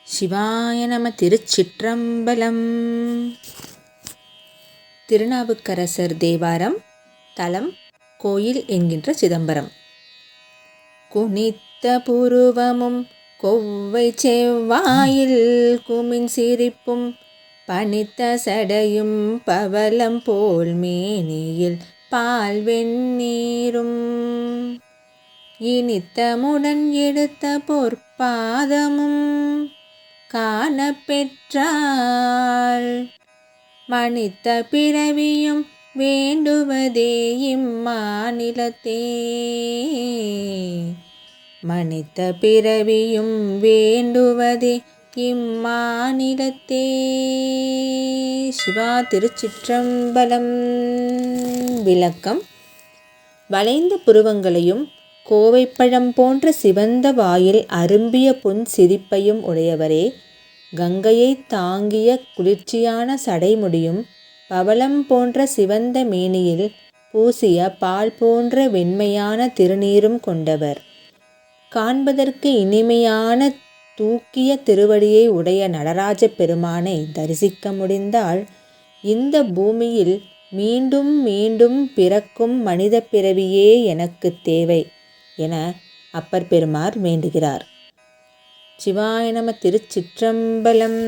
சிவாய நம. திருச்சிற்றம்பலம். திருநாவுக்கரசர் தேவாரம். தலம் கோயில் என்கின்ற சிதம்பரம். குனித்த புருவமும் கொவ்வை செவ்வாயில் குமின் சிரிப்பும் பனித்த சடையும் பவளம் போல் மேனியில் பால் வெந்நீரும் இனித்தமுடன் எடுத்த பொற்பாதமும் காணப்பெற்றால் மனித்த பிறவியும் வேண்டுவதே இம்மாநிலத்தே. மனித்த பிறவியும் வேண்டுவதே இம்மாநிலத்தே. சிவா. திருச்சிற்றம்பலம். விளக்கம். வளைந்த புருவங்களையும் கோவைப்பழம் போன்ற சிவந்த வாயில் அரும்பிய புன் சிரிப்பையும் உடையவரே, கங்கையை தாங்கிய குளிர்ச்சியான சடைமுடியும் பவளம் போன்ற சிவந்த மேனியில் பூசிய பால் போன்ற வெண்மையான திருநீரும் கொண்டவர், காண்பதற்கு இனிமையான தூக்கிய திருவடியை உடைய நடராஜ பெருமானை தரிசிக்க முடிந்தால் இந்த பூமியில் மீண்டும் மீண்டும் பிறக்கும் மனித பிறவியே எனக்கு தேவை என அப்பர் பெருமார் வேண்டுகிறார். சிவாய நம. திருச்சிற்றம்பலம்.